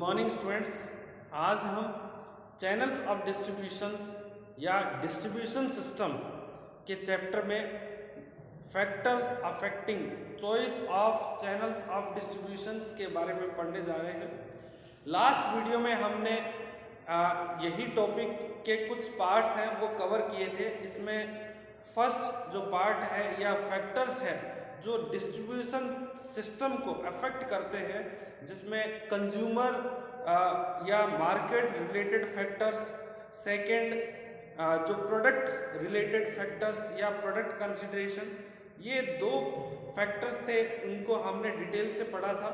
Morning students. आज हम channels of distributions या डिस्ट्रीब्यूशन सिस्टम के चैप्टर में factors affecting choice of channels of distributions के बारे में पढ़ने जा रहे हैं। लास्ट वीडियो में हमने यही टॉपिक के कुछ पार्ट्स हैं वो कवर किए थे। इसमें फर्स्ट जो पार्ट है या फैक्टर्स है जो डिस्ट्रीब्यूशन सिस्टम को अफेक्ट करते हैं, जिसमें कंज्यूमर या मार्केट रिलेटेड फैक्टर्स, सेकंड जो प्रोडक्ट रिलेटेड फैक्टर्स या प्रोडक्ट कंसिडरेशन, ये दो फैक्टर्स थे, उनको हमने डिटेल से पढ़ा था।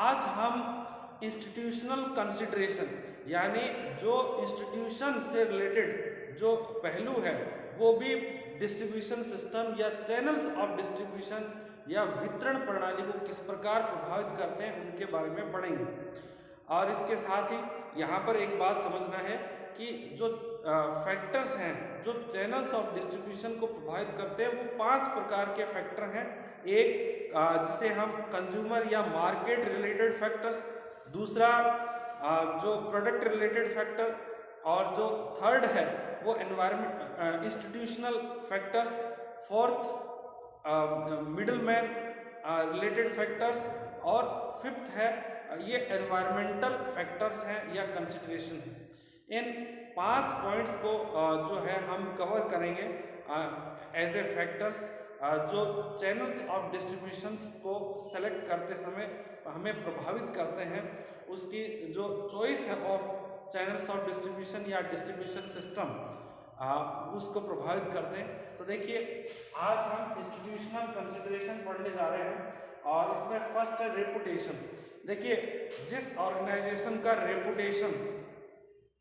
आज हम इंस्टीट्यूशनल कंसिडरेशन यानी जो इंस्टीट्यूशन से रिलेटेड जो पहलू है वो भी डिस्ट्रीब्यूशन सिस्टम या चैनल्स ऑफ डिस्ट्रीब्यूशन या वितरण प्रणाली को किस प्रकार प्रभावित करते हैं उनके बारे में पढ़ेंगे। और इसके साथ ही यहाँ पर एक बात समझना है कि जो फैक्टर्स हैं जो चैनल्स ऑफ डिस्ट्रीब्यूशन को प्रभावित करते हैं वो 5 प्रकार के फैक्टर हैं। एक जिसे हम कंज्यूमर या मार्केट रिलेटेड फैक्टर्स, दूसरा जो प्रोडक्ट रिलेटेड फैक्टर, और जो थर्ड है वो environment institutional factors, fourth middleman related factors, और फिफ्थ है ये एनवायरमेंटल फैक्टर्स हैं या कंसिडरेशन है। इन 5 पॉइंट्स को जो है हम कवर करेंगे एज ए फैक्टर्स जो चैनल्स ऑफ डिस्ट्रीब्यूशन को सेलेक्ट करते समय हमें प्रभावित करते हैं, उसकी जो चॉइस है ऑफ चैनल्स ऑफ डिस्ट्रीब्यूशन या डिस्ट्रीब्यूशन सिस्टम उसको प्रभावित करते हैं। तो देखिए, आज हम इंस्टीट्यूशनल कंसिडरेशन पढ़ने जा रहे हैं और इसमें फर्स्ट है रेपुटेशन। देखिए, जिस ऑर्गेनाइजेशन का रेपुटेशन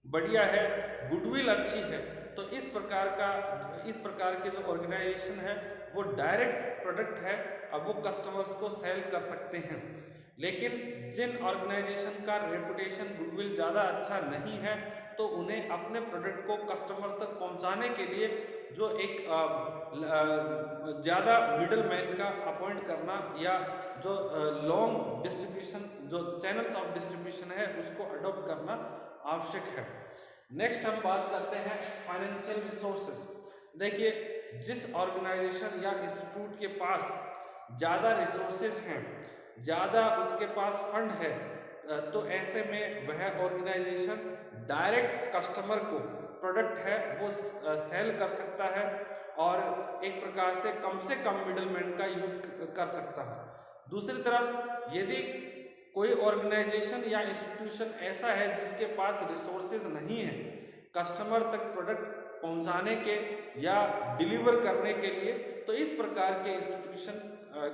बढ़िया है, गुडविल अच्छी है, तो इस प्रकार के जो ऑर्गेनाइजेशन है वो डायरेक्ट प्रोडक्ट है, अब वो कस्टमर्स को सेल कर सकते हैं। लेकिन जिन ऑर्गेनाइजेशन का रेपुटेशन गुडविल ज़्यादा अच्छा नहीं है तो उन्हें अपने प्रोडक्ट को कस्टमर तक पहुंचाने के लिए जो एक ज़्यादा मिडल मैन का अपॉइंट करना या जो लॉन्ग डिस्ट्रीब्यूशन जो चैनल्स ऑफ डिस्ट्रीब्यूशन है उसको अडॉप्ट करना आवश्यक है। नेक्स्ट हम बात करते हैं फाइनेंशियल रिसोर्सेज। देखिए, जिस ऑर्गेनाइजेशन या इंस्टीट्यूट के पास ज़्यादा रिसोर्सेज हैं, ज़्यादा उसके पास फंड है, तो ऐसे में वह ऑर्गेनाइजेशन डायरेक्ट कस्टमर को प्रोडक्ट है वो सेल कर सकता है और एक प्रकार से कम मिडलमैन का यूज कर सकता है। दूसरी तरफ यदि कोई ऑर्गेनाइजेशन या इंस्टीट्यूशन ऐसा है जिसके पास रिसोर्सेज नहीं है कस्टमर तक प्रोडक्ट पहुंचाने के या डिलीवर करने के लिए, तो इस प्रकार के इंस्टीट्यूशन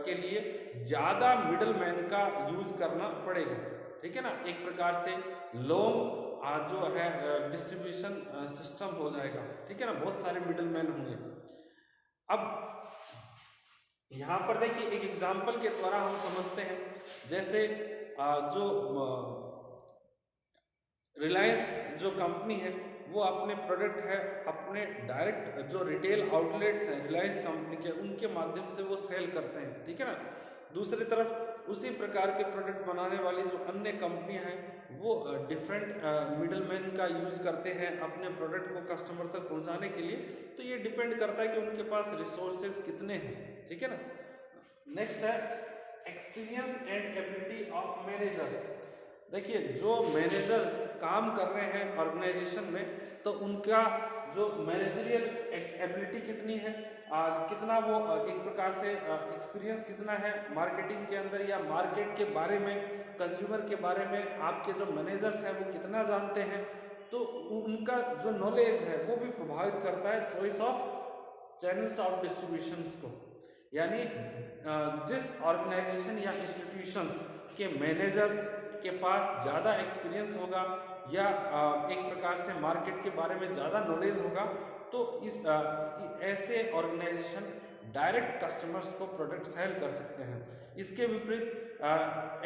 के लिए ज़्यादा मिडलमैन का यूज करना पड़ेगा। ठीक है ना, एक प्रकार से लॉन्ग जो है डिस्ट्रीब्यूशन सिस्टम हो जाएगा। ठीक है ना, बहुत सारे मिडलमैन होंगे। अब यहाँ पर देखिए, एक एग्जाम्पल के द्वारा हम समझते हैं, जैसे जो रिलायंस जो कंपनी है वो अपने प्रोडक्ट है अपने डायरेक्ट जो रिटेल आउटलेट्स हैं रिलायंस कंपनी के, उनके माध्यम से वो सेल करते हैं। ठीक है ना, दूसरी तरफ उसी प्रकार के प्रोडक्ट बनाने वाली जो अन्य कंपनियां हैं वो डिफरेंट मिडलमैन का यूज करते हैं अपने प्रोडक्ट को कस्टमर तक पहुंचाने के लिए। तो ये डिपेंड करता है कि उनके पास रिसोर्सेज कितने हैं। ठीक है ना। नेक्स्ट है experience and ability of managers. देखिए, जो मैनेजर काम कर रहे हैं ऑर्गेनाइजेशन में, तो उनका जो मैनेजरियल एबिलिटी कितनी है, कितना वो एक प्रकार से एक्सपीरियंस कितना है मार्केटिंग के अंदर या मार्केट के बारे में, कंज्यूमर के बारे में आपके जो मैनेजर्स हैं वो कितना जानते हैं, तो उनका जो नॉलेज है वो भी प्रभावित करता है choice of channels of distribution को। यानी जिस ऑर्गेनाइजेशन या इंस्टीट्यूशंस के मैनेजर्स के पास ज़्यादा एक्सपीरियंस होगा या एक प्रकार से मार्केट के बारे में ज़्यादा नॉलेज होगा, तो इस ऐसे ऑर्गेनाइजेशन डायरेक्ट कस्टमर्स को प्रोडक्ट सेल कर सकते हैं। इसके विपरीत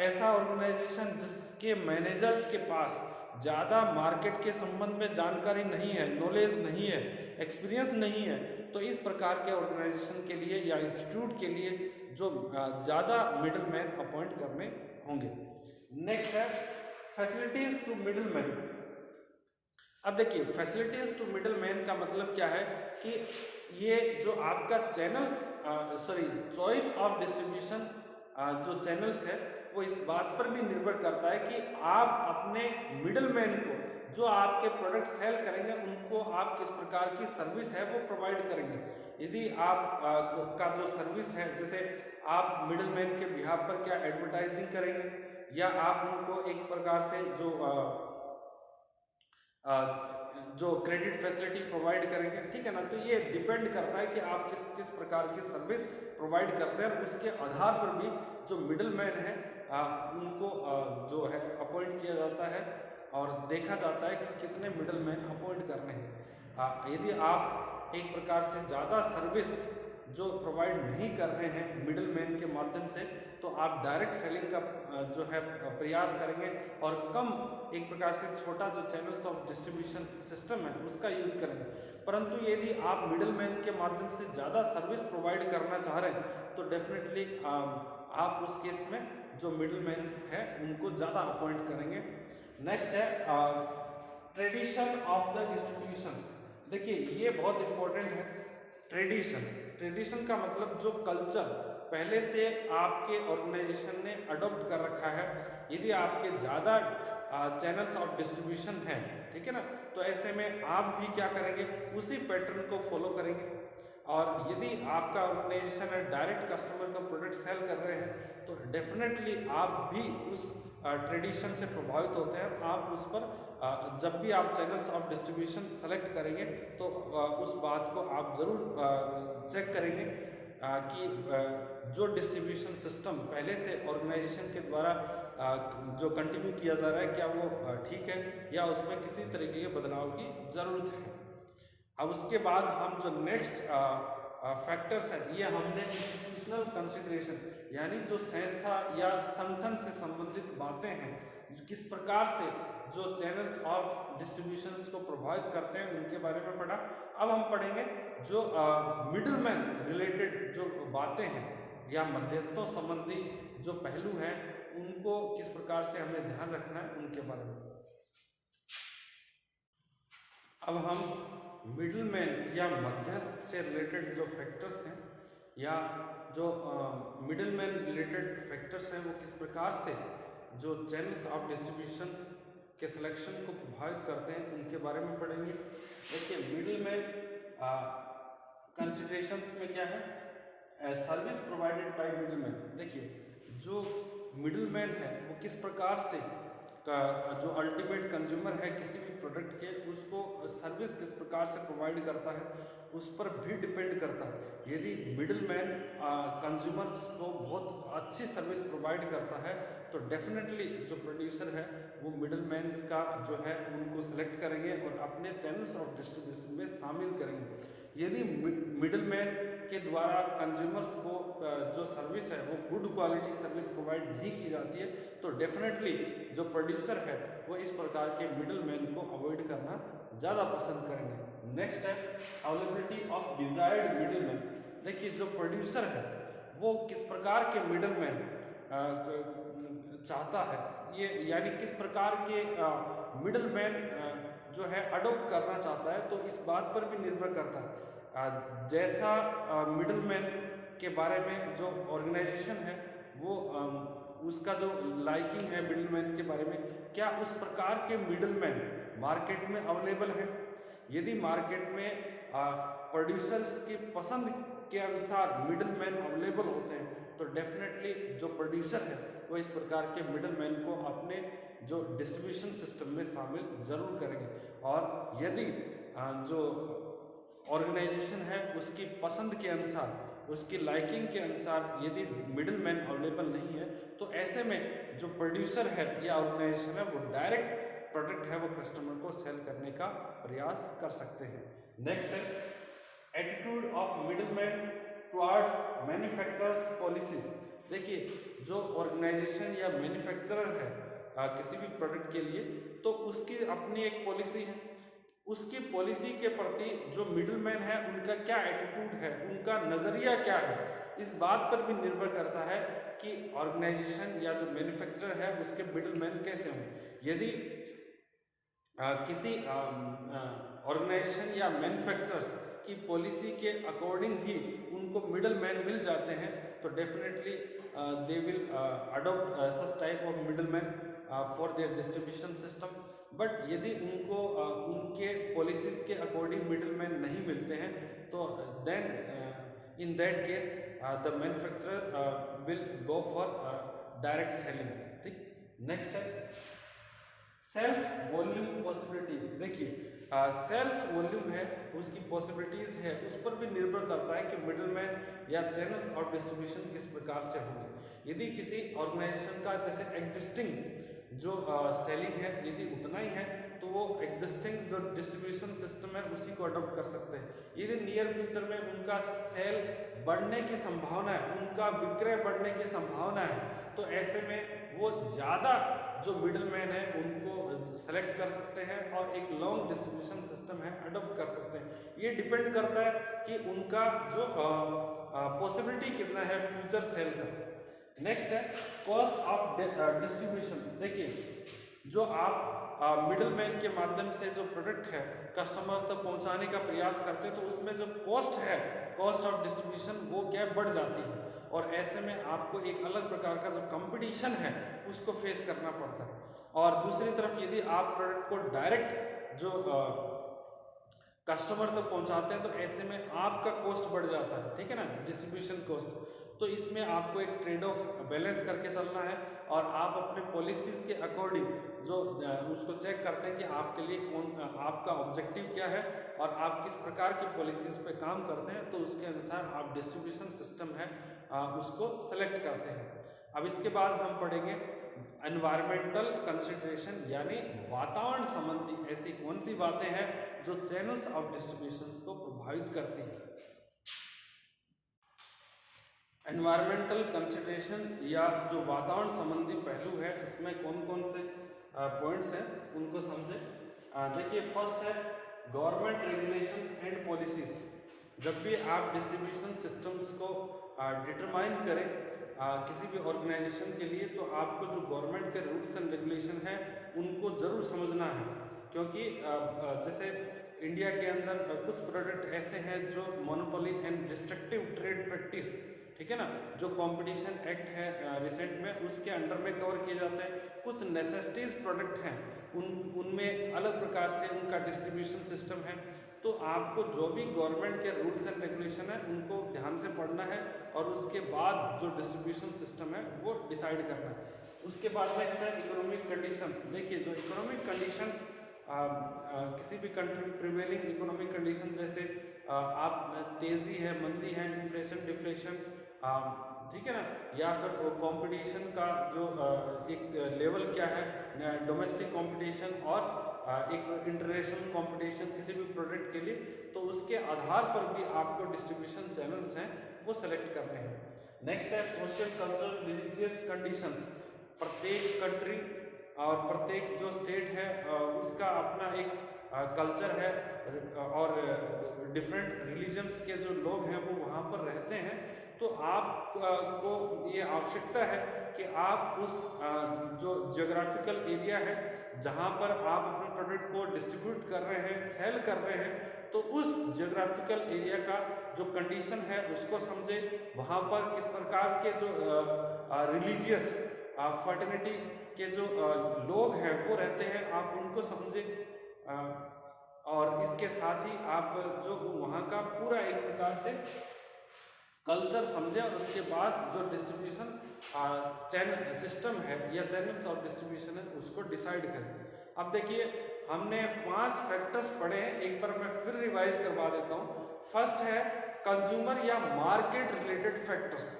ऐसा ऑर्गेनाइजेशन जिसके मैनेजर्स के पास ज़्यादा मार्केट के संबंध में जानकारी नहीं है, नॉलेज नहीं है, एक्सपीरियंस नहीं है, तो इस प्रकार के ऑर्गेनाइजेशन के लिए या इंस्टीट्यूट के लिए जो ज़्यादा मिडलमैन अपॉइंट करने होंगे। नेक्स्ट है फैसिलिटीज टू मिडिल मैन। अब देखिए फैसिलिटीज टू मिडिल मैन का मतलब क्या है कि ये जो आपका चैनल्स चॉइस ऑफ डिस्ट्रीब्यूशन जो चैनल्स है वो इस बात पर भी निर्भर करता है कि आप अपने मिडिल मैन को जो आपके प्रोडक्ट सेल करेंगे उनको आप किस प्रकार की सर्विस है वो प्रोवाइड करेंगे। यदि आप का जो सर्विस है, जैसे आप मिडिल मैन के बिहाफ पर क्या एडवर्टाइजिंग करेंगे या आप उनको एक प्रकार से जो क्रेडिट फैसिलिटी प्रोवाइड करेंगे, ठीक है ना। तो ये डिपेंड करता है कि आप किस प्रकार की सर्विस प्रोवाइड करते हैं, और उसके आधार पर भी जो मिडिल मैन है उनको जो है अपॉइंट किया जाता है और देखा जाता है कि कितने मिडिल मैन अपॉइंट करने हैं। यदि आप एक प्रकार से ज़्यादा सर्विस जो प्रोवाइड नहीं कर रहे हैं मिडिल मैन के माध्यम से, तो आप डायरेक्ट सेलिंग का जो है प्रयास करेंगे और कम एक प्रकार से छोटा जो चैनल्स ऑफ डिस्ट्रीब्यूशन सिस्टम है उसका यूज़ करेंगे। परंतु यदि आप मिडिल मैन के माध्यम से ज़्यादा सर्विस प्रोवाइड करना चाह रहे हैं तो डेफिनेटली आप उस केस में जो मिडिल मैन है उनको ज़्यादा अपॉइंट करेंगे। नेक्स्ट है ट्रेडिशन ऑफ द इंस्टीट्यूशन। देखिए ये बहुत इंपॉर्टेंट है। ट्रेडिशन का मतलब जो कल्चर पहले से आपके ऑर्गेनाइजेशन ने अडॉप्ट कर रखा है। यदि आपके ज़्यादा चैनल्स ऑफ डिस्ट्रीब्यूशन हैं, ठीक है ना, तो ऐसे में आप भी क्या करेंगे, उसी पैटर्न को फॉलो करेंगे। और यदि आपका ऑर्गेनाइजेशन है डायरेक्ट कस्टमर का प्रोडक्ट सेल कर रहे हैं तो डेफिनेटली आप भी उस ट्रेडिशन से प्रभावित होते हैं। आप उस पर जब भी आप चैनल्स ऑफ डिस्ट्रीब्यूशन सेलेक्ट करेंगे तो उस बात को आप ज़रूर चेक करेंगे कि जो डिस्ट्रीब्यूशन सिस्टम पहले से ऑर्गेनाइजेशन के द्वारा जो कंटिन्यू किया जा रहा है क्या वो ठीक है या उसमें किसी तरीके के बदलाव की ज़रूरत है। अब उसके बाद हम जो नेक्स्ट फैक्टर्स हैं ये हमने इंस्टीट्यूशनल कंसिडरेशन, यानी जो संस्था या संगठन से संबंधित बातें हैं, किस प्रकार से जो चैनल्स ऑफ डिस्ट्रीब्यूशंस को प्रभावित करते हैं उनके बारे में पढ़ा। अब हम पढ़ेंगे जो मिडिल मैन रिलेटेड जो बातें हैं या मध्यस्थों संबंधी जो पहलू हैं उनको किस प्रकार से हमें ध्यान रखना है उनके बारे में। अब हम मिडिल मैन या मध्यस्थ से रिलेटेड जो फैक्टर्स हैं या जो मिडिल मैन रिलेटेड फैक्टर्स हैं वो किस प्रकार से जो चैनल्स ऑफ डिस्ट्रीब्यूशंस के सिलेक्शन को प्रभावित करते हैं उनके बारे में पढ़ेंगे। देखिए मिडिल मैन कंसिडरेशंस में क्या है, service provided by middle man. देखिए जो मिडिल मैन है वो किस प्रकार से जो अल्टीमेट कंज्यूमर है किसी भी प्रोडक्ट के उसको सर्विस किस प्रकार से प्रोवाइड करता है उस पर भी डिपेंड करता है। यदि मिडिल मैन कंज्यूमर्स को बहुत अच्छी सर्विस प्रोवाइड करता है तो डेफिनेटली जो प्रोड्यूसर है वो मिडिल मैन्स का जो है उनको सेलेक्ट करेंगे और अपने चैनल्स ऑफ डिस्ट्रीब्यूशन में शामिल करेंगे। यदि मिडिल मैन के द्वारा कंज्यूमर्स को जो सर्विस है वो गुड क्वालिटी सर्विस प्रोवाइड नहीं की जाती है तो डेफिनेटली जो प्रोड्यूसर है वो इस प्रकार के मिडिल मैन को अवॉइड करना ज़्यादा पसंद करेंगे। नेक्स्ट है availability of desired middle man. देखिए जो प्रोड्यूसर है वो किस प्रकार के मिडिल मैन चाहता है, ये यानी किस प्रकार के मिडिल मैन जो है अडोप्ट करना चाहता है, तो इस बात पर भी निर्भर करता है। जैसा मिडिल मैन के बारे में जो ऑर्गेनाइजेशन है वो उसका जो लाइकिंग है मिडिल मैन के बारे में, क्या उस प्रकार के मिडिल मैन मार्केट में अवेलेबल है। यदि मार्केट में प्रोड्यूसर्स की पसंद के अनुसार मिडिल मैन अवेलेबल होते हैं तो डेफिनेटली जो प्रोड्यूसर है वो इस प्रकार के मिडिल मैन को अपने जो डिस्ट्रीब्यूशन सिस्टम में शामिल जरूर करेंगे। और यदि जो ऑर्गेनाइजेशन है उसकी पसंद के अनुसार उसकी लाइकिंग के अनुसार यदि मिडिल मैन अवेलेबल नहीं है तो ऐसे में जो प्रोड्यूसर है या ऑर्गेनाइजेशन है वो डायरेक्ट प्रोडक्ट है वो कस्टमर को सेल करने का प्रयास कर सकते हैं। नेक्स्ट है attitude of middle man towards manufacturers policies. देखिए जो ऑर्गेनाइजेशन या मैन्युफैक्चरर है किसी भी प्रोडक्ट के लिए तो उसकी अपनी एक पॉलिसी है। उसकी पॉलिसी के प्रति जो मिडिलमैन है उनका क्या एटीट्यूड है, उनका नज़रिया क्या है, इस बात पर भी निर्भर करता है कि ऑर्गेनाइजेशन या जो मैन्युफैक्चरर है उसके मिडिलमैन कैसे हों। यदि किसी ऑर्गेनाइजेशन या मैन्युफैक्चरर्स की पॉलिसी के अकॉर्डिंग ही उनको मिडिलमैन मिल जाते हैं तो definitely they will adopt such type of middleman for their distribution system. But यदि उनको उनके पॉलिसीज के अकॉर्डिंग मिडिलमैन नहीं मिलते हैं तो then in that case the manufacturer will go for direct selling. ठीक, नेक्स्ट है सेल्स वॉल्यूम पॉसिबिलिटी। देखिए सेल्स वॉल्यूम है, उसकी पॉसिबिलिटीज है, उस पर भी निर्भर करता है कि मिडिलमैन या चैनल्स और डिस्ट्रीब्यूशन किस प्रकार से होंगे। यदि किसी ऑर्गेनाइजेशन का जैसे एग्जिस्टिंग जो सेलिंग है यदि उतना ही है तो वो एग्जिस्टिंग जो डिस्ट्रीब्यूशन सिस्टम है उसी को अडॉप्ट कर सकते हैं। यदि नियर फ्यूचर में उनका सेल बढ़ने की संभावना है, उनका विक्रय बढ़ने की संभावना है, तो ऐसे में वो ज़्यादा जो मिडिलमैन है उनको सेलेक्ट कर सकते हैं और एक लॉन्ग डिस्ट्रीब्यूशन सिस्टम है अडॉप्ट कर सकते हैं। ये डिपेंड करता है कि उनका जो पॉसिबिलिटी कितना है फ्यूचर सेल का। नेक्स्ट है कॉस्ट ऑफ डिस्ट्रीब्यूशन। देखिए जो आप मिडिलमैन के माध्यम से जो प्रोडक्ट है कस्टमर तक पहुंचाने का प्रयास करते हैं तो उसमें जो कॉस्ट है, कॉस्ट ऑफ डिस्ट्रीब्यूशन, वो गैप बढ़ जाती है और ऐसे में आपको एक अलग प्रकार का जो कंपटीशन है उसको फेस करना पड़ता है। और दूसरी तरफ यदि आप प्रोडक्ट को डायरेक्ट जो कस्टमर तक पहुंचाते हैं तो ऐसे में आपका कॉस्ट बढ़ जाता है, ठीक है ना, डिस्ट्रीब्यूशन कॉस्ट। तो इसमें आपको एक ट्रेड ऑफ बैलेंस करके चलना है और आप अपने पॉलिसीज के अकॉर्डिंग जो उसको चेक करते हैं कि आपके लिए कौन आपका ऑब्जेक्टिव क्या है और आप किस प्रकार की पॉलिसीज पे काम करते हैं, तो उसके अनुसार आप डिस्ट्रीब्यूशन सिस्टम है उसको सेलेक्ट करते हैं। अब इसके बाद हम पढ़ेंगे एनवायरमेंटल कंसिडरेशन, यानी वातावरण संबंधी ऐसी कौन सी बातें हैं जो चैनल्स ऑफ डिस्ट्रीब्यूशन को प्रभावित करती हैं। एनवायरमेंटल कंसिडरेशन या जो वातावरण संबंधी पहलू है इसमें कौन कौन से पॉइंट्स हैं उनको समझें। देखिए फर्स्ट है गवर्नमेंट रेगुलेशंस एंड पॉलिसीज। जब भी आप डिस्ट्रीब्यूशन सिस्टम्स को डिटरमाइन करें किसी भी ऑर्गेनाइजेशन के लिए तो आपको जो गवर्नमेंट के रूल्स एंड रेगुलेशन है उनको जरूर समझना है, क्योंकि जैसे इंडिया के अंदर कुछ प्रोडक्ट ऐसे हैं जो monopoly and restrictive trade practice, ठीक है ना, जो कंपटीशन एक्ट है रिसेंट में उसके अंडर में कवर किए जाते हैं। कुछ नेसेसिटीज प्रोडक्ट हैं उनमें अलग प्रकार से उनका डिस्ट्रीब्यूशन सिस्टम है। तो आपको जो भी गवर्नमेंट के रूल्स एंड रेगुलेशन है उनको ध्यान से पढ़ना है और उसके बाद जो डिस्ट्रीब्यूशन सिस्टम है वो डिसाइड करना है। उसके बाद नेक्स्ट है इकोनॉमिक कंडीशंस। देखिए जो इकोनॉमिक कंडीशंस किसी भी कंट्री प्रिवेलिंग इकोनॉमिक कंडीशन जैसे आप तेजी है, मंदी है, इन्फ्लेशन, डिफ्लेशन, ठीक है ना, या फिर कंपटीशन का जो एक लेवल क्या है, डोमेस्टिक कंपटीशन और एक इंटरनेशनल कंपटीशन किसी भी प्रोडक्ट के लिए, तो उसके आधार पर भी आपको डिस्ट्रीब्यूशन चैनल्स हैं वो सेलेक्ट करने हैं। नेक्स्ट है सोशल कल्चरल रिलीजियस कंडीशंस। प्रत्येक कंट्री और प्रत्येक जो स्टेट है उसका अपना एक कल्चर है और डिफरेंट रिलीजन्स के जो लोग हैं वो वहाँ पर रहते हैं। तो आपको ये आवश्यकता है कि आप उस जो जियोग्राफिकल एरिया है जहाँ पर आप अपने प्रोडक्ट को डिस्ट्रीब्यूट कर रहे हैं, सेल कर रहे हैं, तो उस जियोग्राफिकल एरिया का जो कंडीशन है उसको समझे, वहाँ पर किस प्रकार के जो रिलीजियस फर्टिनिटी के जो लोग हैं वो रहते हैं, आप उनको समझे और इसके साथ ही आप जो वहाँ का पूरा एक प्रकार से कल्चर समझे और उसके बाद जो डिस्ट्रीब्यूशन चैनल सिस्टम है या चैनल्स ऑफ डिस्ट्रीब्यूशन है उसको डिसाइड करें। अब देखिए हमने 5 फैक्टर्स पढ़े हैं, एक बार मैं फिर रिवाइज करवा देता हूँ। फर्स्ट है कंज्यूमर या मार्केट रिलेटेड फैक्टर्स,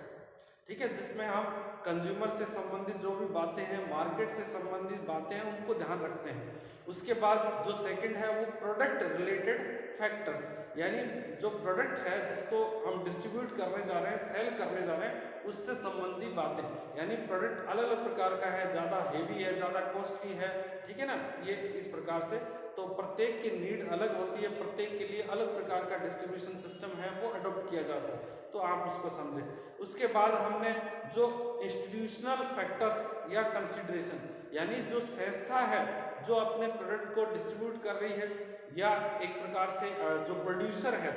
ठीक है, जिसमें हम कंज्यूमर से संबंधित जो भी बातें हैं, मार्केट से संबंधित बातें हैं, उनको ध्यान रखते हैं। उसके बाद जो सेकंड है वो प्रोडक्ट रिलेटेड फैक्टर्स, यानी जो प्रोडक्ट है जिसको हम डिस्ट्रीब्यूट करने जा रहे हैं, सेल करने जा रहे हैं, उससे संबंधी बातें, यानी प्रोडक्ट अलग अलग प्रकार का है, ज़्यादा हेवी है, ज़्यादा कॉस्टली है, ठीक है ना, ये इस प्रकार से। तो प्रत्येक की नीड अलग होती है, प्रत्येक के लिए अलग प्रकार का डिस्ट्रीब्यूशन सिस्टम है वो अडॉप्ट किया जाता है, तो आप उसको समझें। उसके बाद हमने जो इंस्टीट्यूशनल फैक्टर्स या कंसिडरेशन, यानी जो संस्था है जो अपने प्रोडक्ट को डिस्ट्रीब्यूट कर रही है, या एक प्रकार से जो प्रोड्यूसर है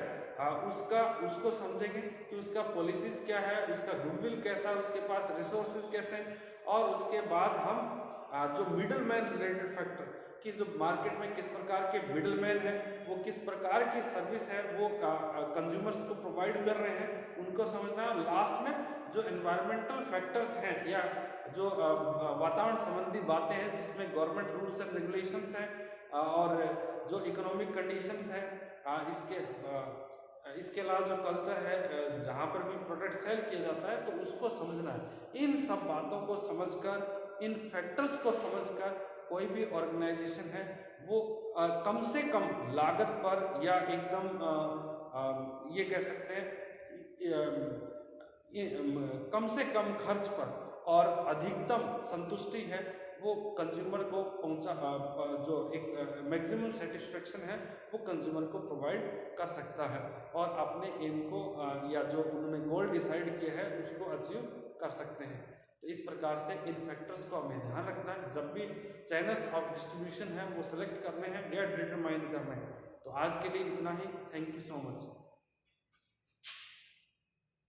उसको समझेंगे कि उसका पॉलिसीज क्या है, उसका गुडविल कैसा है, उसके पास रिसोर्सेज कैसे हैं। और उसके बाद हम जो मिडल मैन रिलेटेड फैक्टर कि जो मार्केट में किस प्रकार के मिडल मैन है, वो किस प्रकार की सर्विस है वो कंज्यूमर्स को प्रोवाइड कर रहे हैं, उनको समझना है। लास्ट में जो एनवायरमेंटल फैक्टर्स हैं या जो वातावरण संबंधी बातें हैं जिसमें गवर्नमेंट रूल्स एंड रेगुलेशंस हैं और जो इकोनॉमिक कंडीशंस हैं, इसके अलावा जो कल्चर है जहाँ पर भी प्रोडक्ट सेल किया जाता है, तो उसको समझना है। इन सब बातों को समझकर, इन फैक्टर्स को समझकर कोई भी ऑर्गेनाइजेशन है वो कम से कम लागत पर या एकदम ये कह सकते हैं कम से कम खर्च पर और अधिकतम संतुष्टि है वो कंज्यूमर को पहुंचा, जो एक मैक्सिमम सेटिस्फेक्शन है वो कंज्यूमर को प्रोवाइड कर सकता है और अपने एम को या जो उन्होंने गोल डिसाइड किया है उसको अचीव कर सकते हैं। तो इस प्रकार से इन फैक्टर्स को हमें ध्यान रखना है जब भी चैनल्स ऑफ डिस्ट्रीब्यूशन है वो सिलेक्ट करने हैं या डिटरमाइन करने हैं। तो आज के लिए इतना ही। Thank you so much.